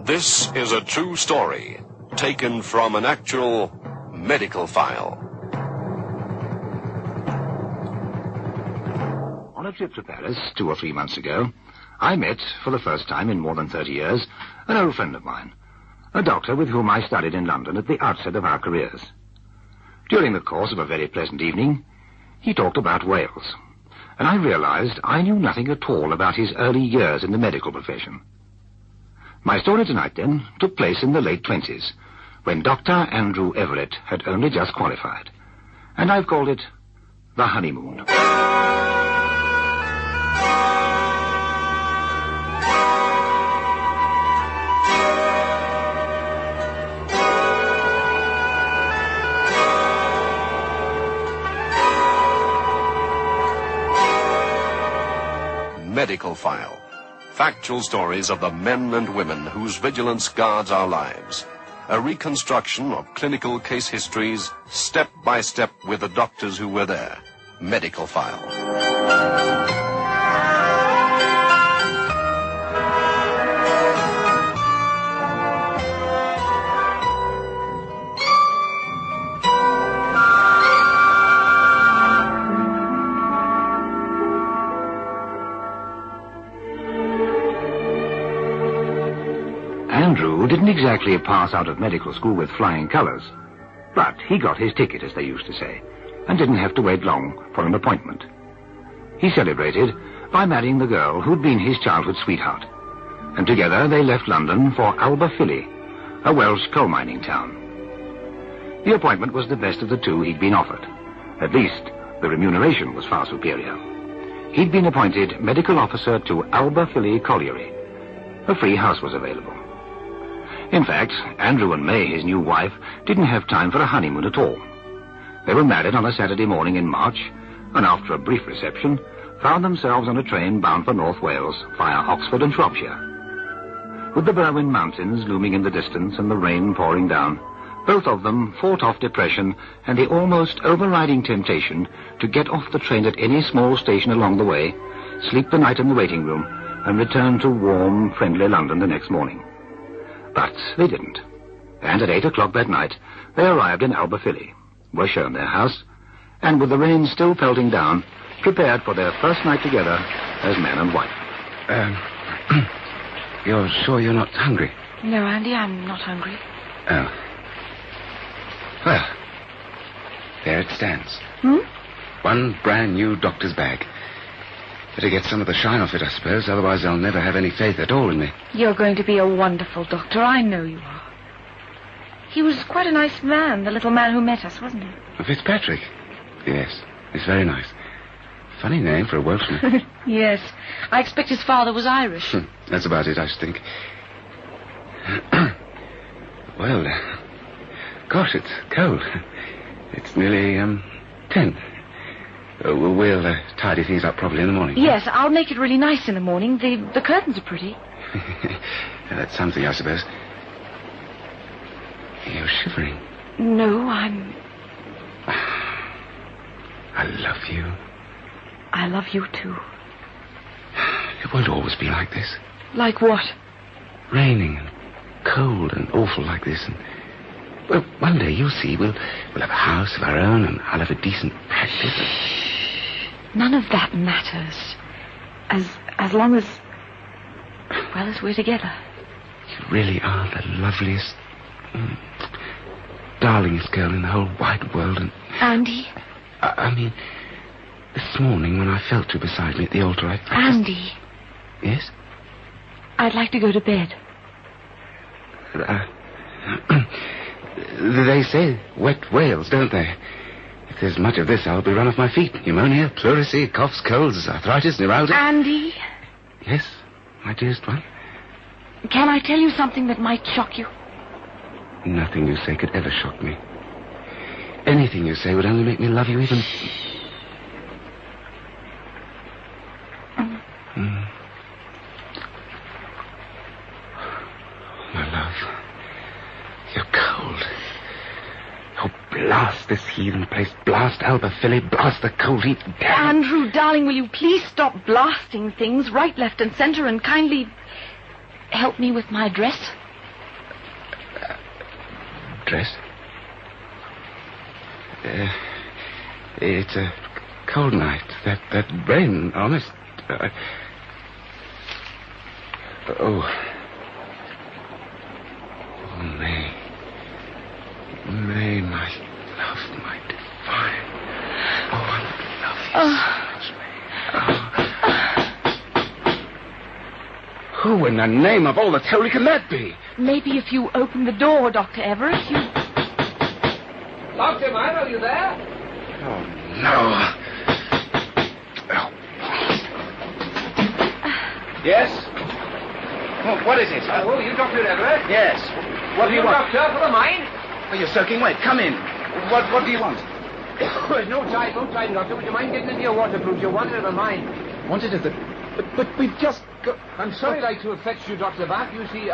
This is a true story, taken from an actual medical file. On a trip to Paris 2 or 3 months ago, I met, for the first time in more than 30 years, an old friend of mine, a doctor with whom I studied in London at the outset of our careers. During the course of a very pleasant evening, he talked about Wales, and I realized I knew nothing at all about his early years in the medical profession. My story tonight, then, took place in the late 20s, when Dr. Andrew Everett had only just qualified, and I've called it The Honeymoon. Medical file. Factual stories of the men and women whose vigilance guards our lives. A reconstruction of clinical case histories, step by step with the doctors who were there. Medical file. Andrew didn't exactly pass out of medical school with flying colors, but he got his ticket, as they used to say, and didn't have to wait long for an appointment. He celebrated by marrying the girl who'd been his childhood sweetheart, and together they left London for Aberfilly, a Welsh coal mining town. The appointment was the best of the two he'd been offered. At least, the remuneration was far superior. He'd been appointed medical officer to Aberfilly Colliery. A free house was available. In fact, Andrew and May, his new wife, didn't have time for a honeymoon at all. They were married on a Saturday morning in March, and after a brief reception, found themselves on a train bound for North Wales via Oxford and Shropshire. With the Berwyn Mountains looming in the distance and the rain pouring down, both of them fought off depression and the almost overriding temptation to get off the train at any small station along the way, sleep the night in the waiting room, and return to warm, friendly London the next morning. But they didn't. And at 8 o'clock that night, they arrived in Aberfilly, were shown their house, and with the rain still pelting down, prepared for their first night together as man and wife. You're sure you're not hungry? No, Andy, I'm not hungry. Oh. Well, there it stands. One brand new doctor's bag. Better get some of the shine off it, I suppose, otherwise I'll never have any faith at all in me. You're going to be a wonderful doctor, I know you are. He was quite a nice man, the little man who met us, wasn't he? Fitzpatrick? Yes, it's very nice. Funny name for a Welshman. Yes, I expect his father was Irish. That's about it, I should think. Well, gosh, it's cold. It's nearly, 10. We'll tidy things up properly in the morning. Yes, I'll make it really nice in the morning. The curtains are pretty. That's something, I suppose. You're shivering. No, I'm... I love you. I love you, too. It won't always be like this. Like what? Raining and cold and awful like this. And, well, one day, you'll see, we'll have a house of our own and I'll have a decent practice. None of that matters. As long as... well, as we're together. You really are the loveliest, darlingest girl in the whole wide world. And Andy? I mean, this morning when I felt you beside me at the altar, I Andy? Yes? I'd like to go to bed. They say wet Wales, don't they? If there's much of this, I'll be run off my feet. Pneumonia, pleurisy, coughs, colds, arthritis, neuralgia. Andy? Yes, my dearest one? Can I tell you something that might shock you? Nothing you say could ever shock me. Anything you say would only make me love you even... My love, you're cold. Oh, blast this heathen place. Blast Aberfilly. Blast the cold heat. Damn. Andrew, darling, will you please stop blasting things right, left, and center and kindly help me with my dress? dress. It's a cold night. That rain, honest. Oh, May. May, my love, my divine. Oh, I love you so much, May. Who in the name of all that's holy can that be? Maybe if you open the door, Dr. Everett, you... Dr. Man, are you there? Oh, no. Oh. Yes? What is it? Oh, you Dr. Everett? Yes. What do you want? Doctor, for the mine? Oh, you're soaking wet. Come in. What do you want? No time, Doctor. Would you mind getting into your waterproof? You're wanted at the mine. Wanted at the... But we've just... I'm sorry like to have fetched you, Dr. Back. You see,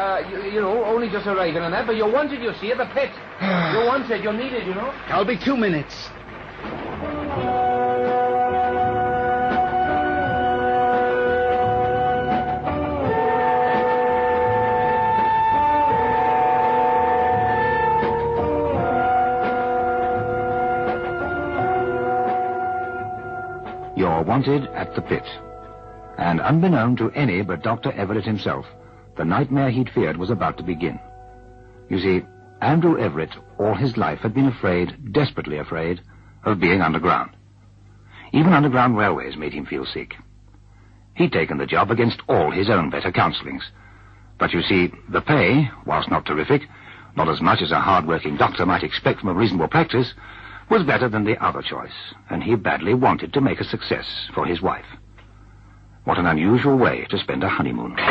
you know, only just arriving and that, but you're wanted, you see, at the pit. You're wanted, you're needed, you know. I'll be 2 minutes. You're wanted at the pit. And unbeknown to any but Dr. Everett himself, the nightmare he'd feared was about to begin. You see, Andrew Everett all his life had been afraid, desperately afraid, of being underground. Even underground railways made him feel sick. He'd taken the job against all his own better counsellings. But you see, the pay, whilst not terrific, not as much as a hard-working doctor might expect from a reasonable practice, was better than the other choice, and he badly wanted to make a success for his wife. What an unusual way to spend a honeymoon. Hey,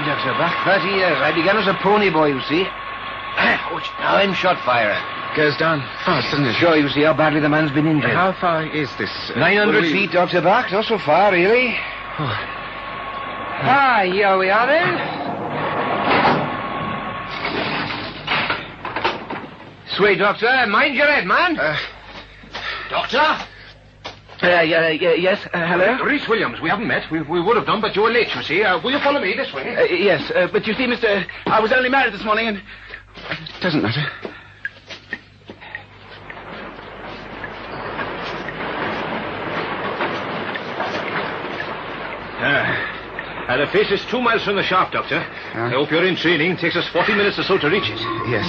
Dr. Back, 30 years. I began as a pony boy, you see. Now I'm shot firer. Goes down fast, doesn't it? Sure, you see how badly the man's been injured. How far is this? 900 feet, Dr. Back. Not so far, really. Here we are, then. Sway, Doctor. Mind your head, man. Doctor? Yes, hello? Reese Williams. We haven't met. We would have done, but you were late, you see. Will you follow me this way? Yes, but you see, mister, I was only married this morning and... It doesn't matter. The face is 2 miles from the shaft, Doctor. I hope you're in training. It takes us 40 minutes or so to reach it. Yes.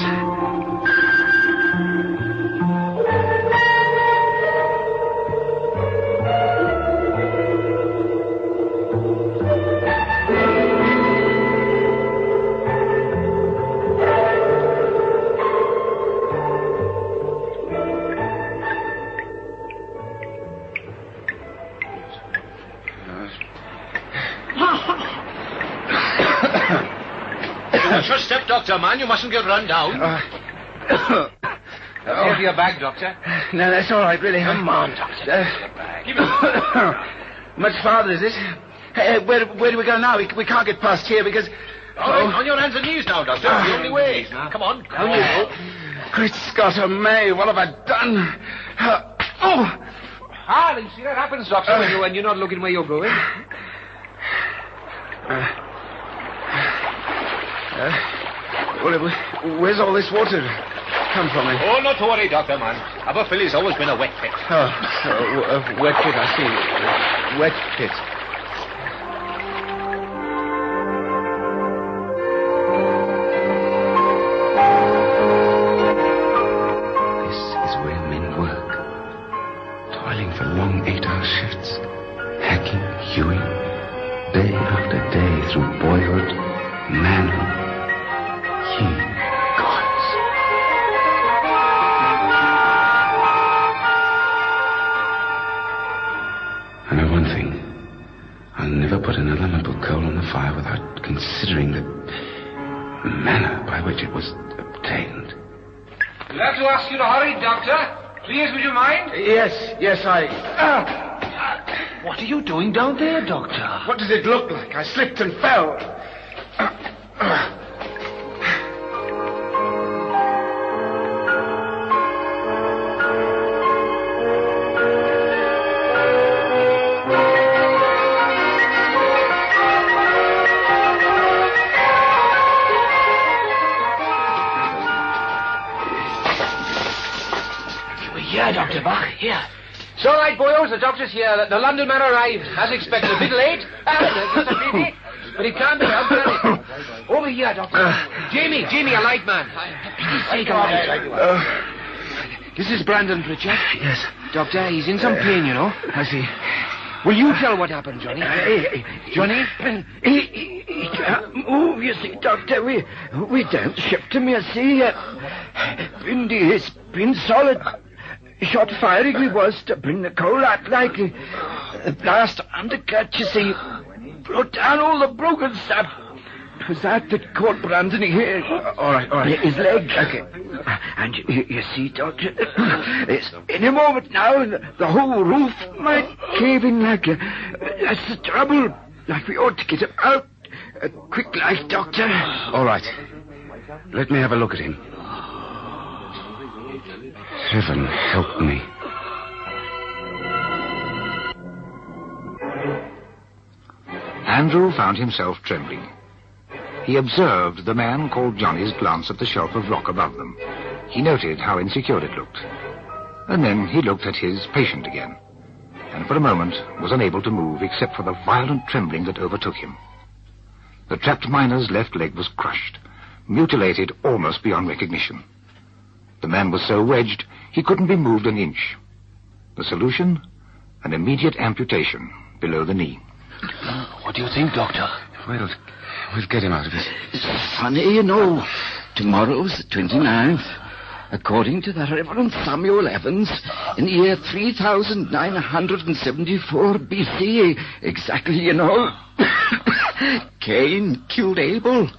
Watch your step, Doctor, man. You mustn't get run down. Give your bag, Doctor. No, that's all right, really. Come on, Doctor. Give it. Much farther, is it? Where do we go now? We can't get past here because... All right, on your hands and knees now, Doctor. The only way. Come on, down you go. Great Scott of May, what have I done? You see, that happens, Doctor, when you're not looking where you're going. Where's all this water come from? Oh, not to worry, Doctor, man. Aberfilly's always been a wet pit. A wet pit, I see. Wet pit. This is where men work. Toiling for long 8-hour shifts. Hacking, hewing, day after day through boyhood, manhood. Ye gods. I know one thing. I'll never put another lump of coal on the fire without considering the manner by which it was obtained. We'll have to ask you to hurry, Doctor. Please, would you mind? Yes, I... What are you doing down there, Doctor? What does it look like? I slipped and fell. It's all right, boyos. The doctor's here. The London man arrived, as expected. A bit late. Just a pity. But it can't be helped, can it? Over here, Doctor. Jamie, a light man. Take a light. This is Brandon Pritchard. Yes. Doctor, he's in some pain, you know. I see. Will you tell what happened, Johnny? Johnny? He can't move, you see, Doctor. We don't shift him, you see. Bindi has been solid. Shot firing he was to bring the coal out like a blast undercut, you see. Brought down all the broken stuff. It was that caught Brandon here. All right. His leg. Okay. And you see, Doctor, it's any moment now, and the whole roof might cave in like that's the trouble. Like we ought to get him out. Quick like, Doctor. All right. Let me have a look at him. Heaven help me. Andrew found himself trembling. He observed the man called Johnny's glance at the shelf of rock above them. He noted how insecure it looked. And then he looked at his patient again, and for a moment was unable to move except for the violent trembling that overtook him. The trapped miner's left leg was crushed, mutilated almost beyond recognition. The man was so wedged he couldn't be moved an inch. The solution? An immediate amputation below the knee. What do you think, Doctor? We'll get him out of this. It's funny, you know. Tomorrow's the 29th. According to the Reverend Samuel Evans, in the year 3974 BC, exactly, you know, Cain killed Abel.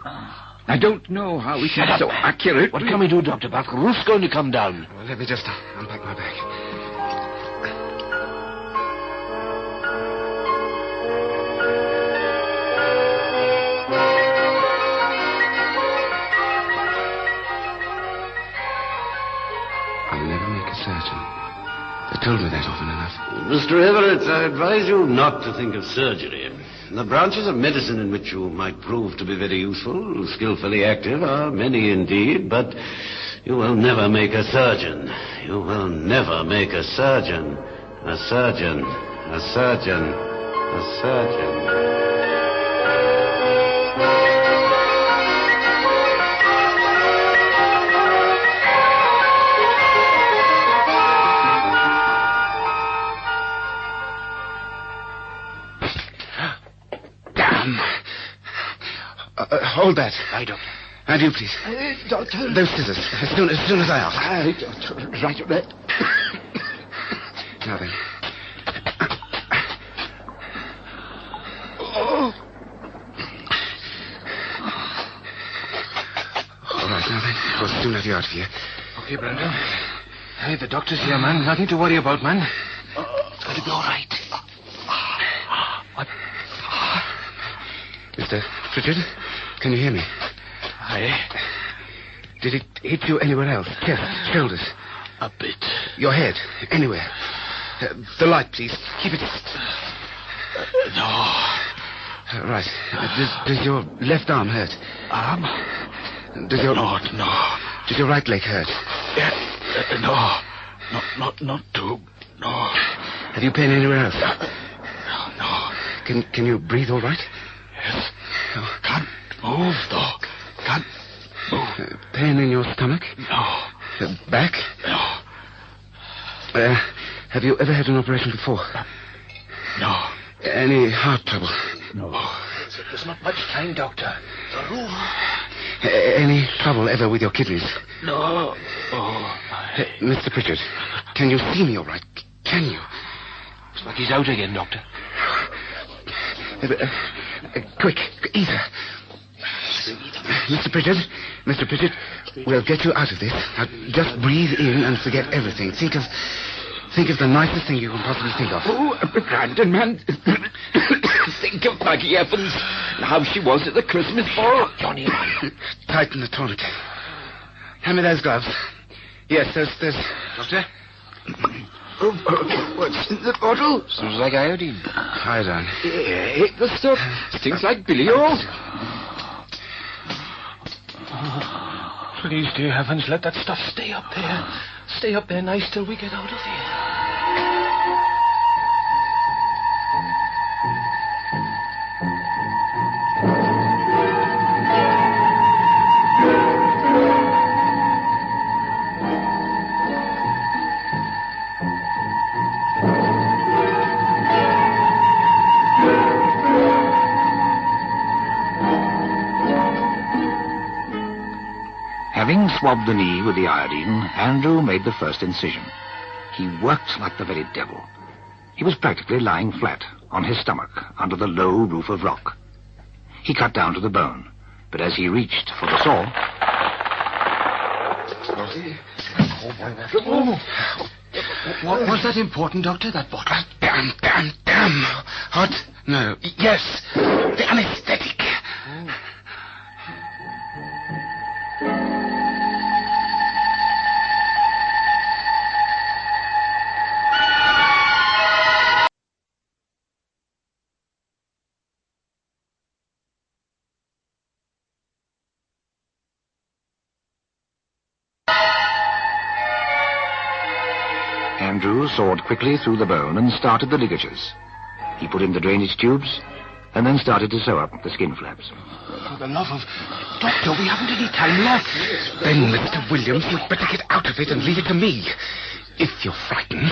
I don't know how we can be so accurate. What can we do, Dr. Buck? The roof's going to come down. Well, let me just unpack my bag. I'll never make a surgeon. They told me that often enough. Mr. Everett, I advise you not to think of surgery. The branches of medicine in which you might prove to be very useful, skillfully active, are many indeed, but you will never make a surgeon. You will never make a surgeon. A surgeon. A surgeon. A surgeon. Hold that. Aye, Doctor. And you, please. Doctor. Those scissors. As soon as I ask. Aye, Doctor. Right. Now then. All right, now then. We'll soon have you out of here. Okay, Brandon. Hey, the doctor's here, man. Nothing to worry about, man. It's going to be all right. What? Mr. Pritchard, can you hear me? Aye. Did it hit you anywhere else? Chest, shoulders? A bit. Your head? Anywhere? The light, please. Keep it... No. Right. Does your left arm hurt? Arm? Does your... No. Does your right leg hurt? No. Not too. No. Have you pain anywhere else? No. Can you breathe all right? Yes. Can't move, though. Can't move. Pain in your stomach? No. Back? No. Have you ever had an operation before? No. Any heart trouble? No. There's not much time, Doctor. The roof. Any trouble ever with your kidneys? No. Mr. Pritchard, can you see me all right? Can you? Looks like he's out again, Doctor. Quick, either. Mr. Pritchard, we'll get you out of this. Now, just breathe in and forget everything. Think of the nicest thing you can possibly think of. Oh, Brandon, man. Think of Maggie Evans and how she was at the Christmas ball. Johnny, Tighten the tourniquet. Hand me those gloves. Yes, there's... Doctor? What's in the bottle? Sounds like iodine. Iodine. Hate the stuff. Stinks like Billy O. Please, dear heavens, let that stuff stay up there. Stay up there nice till we get out of here. swabbed the knee with the iodine, Andrew made the first incision. He worked like the very devil. He was practically lying flat, on his stomach, under the low roof of rock. He cut down to the bone, but as he reached for the saw... Was that important, Doctor, that bottle? Damn. Hot? No. Yes. The anesthetic. Andrew sawed quickly through the bone and started the ligatures. He put in the drainage tubes and then started to sew up the skin flaps. For the love of... Doctor, we haven't any time left. Then, Mr. Williams, you'd better get out of it and leave it to me. If you're frightened.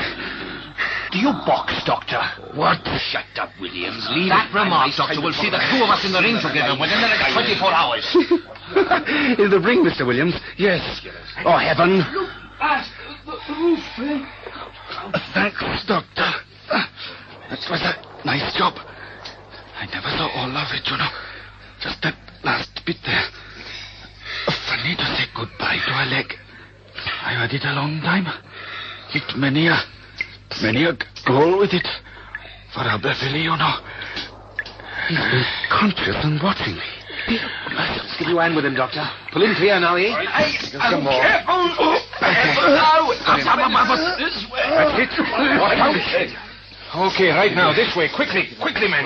Do you box, Doctor? What? Shut up, Williams. Leave that remark, Doctor. We'll see the two of us in the ring together within the next 24 hours. In the ring, Mr. Williams? Yes. Oh, heaven. Look at the roof. Thanks, Doctor. That was a nice job. I never saw all of it, you know. Just that last bit there. Funny to say goodbye to a leg. I had it a long time. Hit many a goal with it. For Aberfilly, you know. He's been conscious and watching me. Let's give you a hand with him, Doctor. Pull him clear now, eh? Some more. Careful! This way. That's it. Watch out. Okay, right now, this way. Quickly, men.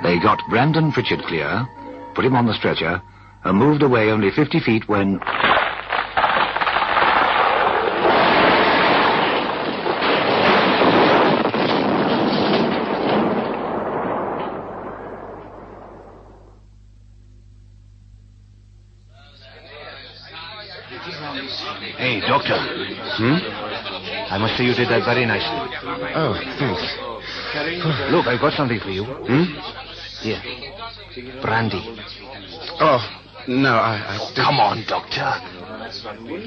They got Brandon Pritchard clear, put him on the stretcher, and moved away only 50 feet when... Hey, Doctor. I must say you did that very nicely. Oh, thanks. Look, I've got something for you. Here. Brandy. Oh, no, I Come on, Doctor.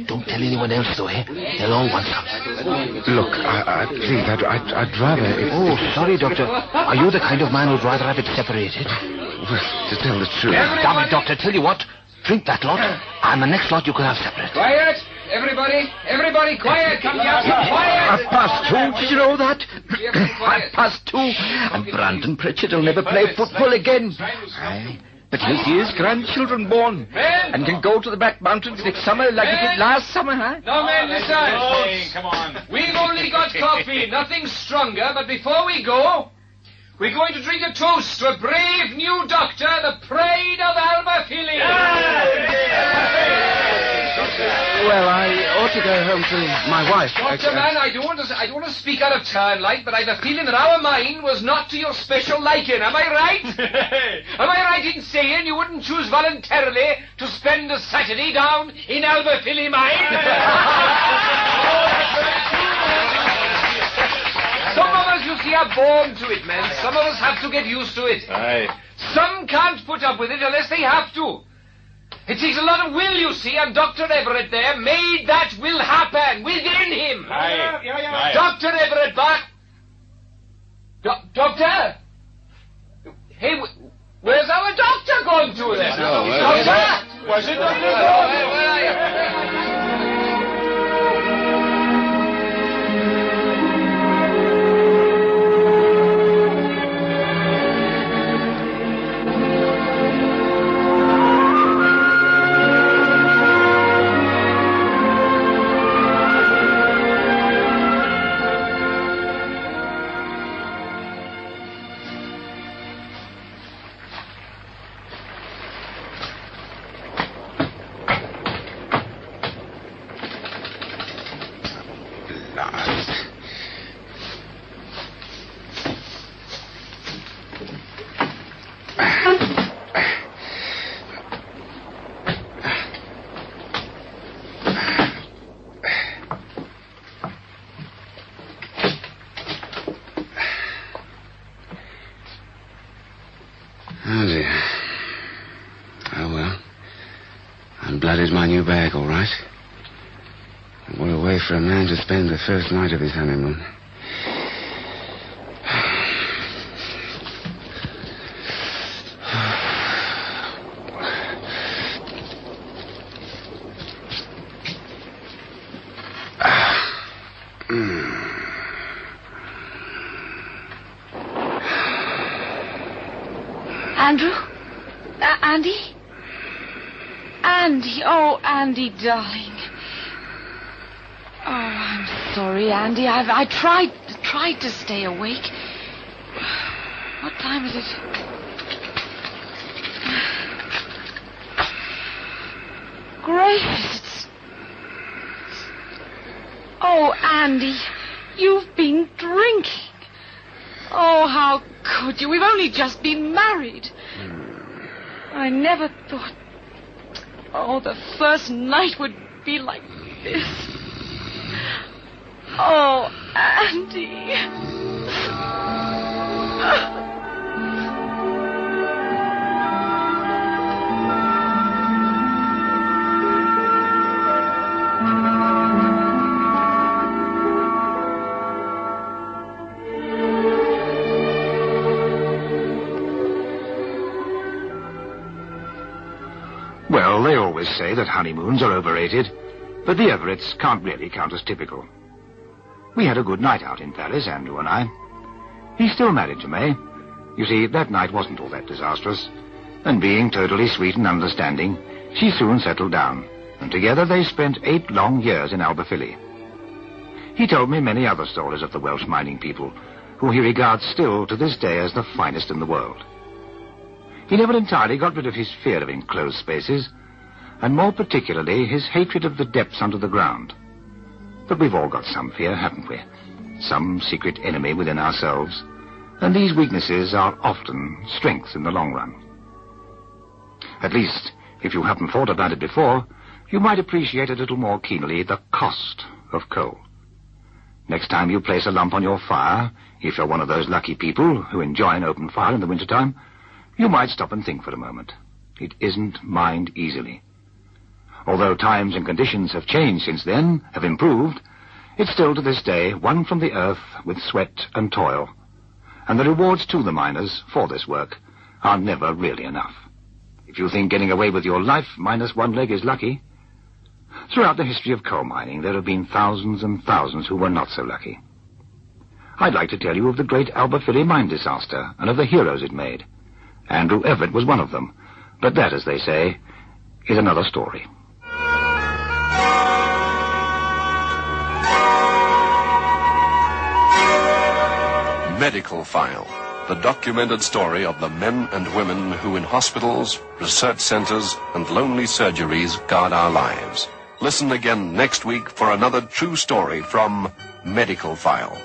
Don't tell anyone else, though, eh? They'll all want some. Look, please, I'd rather... Oh, sorry, Doctor. Are you the kind of man who'd rather have it separated? Well, to tell the truth... Damn it, Doctor. Tell you what. Drink that lot, and the next lot you can have separate. Quiet! Everybody, quiet! Come here, quiet! 2:30, did you know that? Quiet. 2:30, and Brandon Pritchard will never play football again. Aye, but he'll see his grandchildren born, Men! and can go to the Black Mountains next summer like he did last summer, huh? No, men, listen! Come on. We've only got coffee, nothing stronger, but before we go, we're going to drink a toast to a brave new doctor, the pride of Aberfilly. Well, I ought to go home to my wife. Doctor, man, I don't want to speak out of turn, like, but I've a feeling that our mine was not to your special liking. Am I right? Am I right in saying you wouldn't choose voluntarily to spend a Saturday down in Aberfilly mine? Some of us, you see, are born to it, man. Some of us have to get used to it. Aye. Some can't put up with it unless they have to. It takes a lot of will, you see, and Dr. Everett there made that will happen within him. Aye. Dr. Everett back. Doctor? Hey, where's our doctor gone to then? Doctor? Was it Doctor? Where are you? blood is my new bag, all right. What a way for a man to spend the first night of his honeymoon. Andrew? Andy? Andy, oh, Andy, darling. Oh, I'm sorry, Andy. I tried to stay awake. What time is it? Gracious. Oh, Andy, you've been drinking. Oh, how could you? We've only just been married. I never thought... Oh, the first night would be like this. Oh, Andy. Well, they always say that honeymoons are overrated, but the Everetts can't really count as typical. We had a good night out in Paris, Andrew and I. He's still married to May. You see, that night wasn't all that disastrous, and being totally sweet and understanding, she soon settled down, and together they spent 8 long years in Albufeille. He told me many other stories of the Welsh mining people, who he regards still to this day as the finest in the world. He never entirely got rid of his fear of enclosed spaces, and more particularly his hatred of the depths under the ground. But we've all got some fear, haven't we? Some secret enemy within ourselves, and these weaknesses are often strengths in the long run. At least, if you haven't thought about it before, you might appreciate a little more keenly the cost of coal. Next time you place a lump on your fire, if you're one of those lucky people who enjoy an open fire in the wintertime, you might stop and think for a moment. It isn't mined easily. Although times and conditions have changed since then, have improved, it's still to this day won from the earth with sweat and toil, and the rewards to the miners for this work are never really enough. If you think getting away with your life minus one leg is lucky, throughout the history of coal mining there have been thousands and thousands who were not so lucky. I'd like to tell you of the great Albufeille mine disaster and of the heroes it made. Andrew Everett was one of them, but that, as they say, is another story. Medical File, the documented story of the men and women who in hospitals, research centers, and lonely surgeries guard our lives. Listen again next week for another true story from Medical File.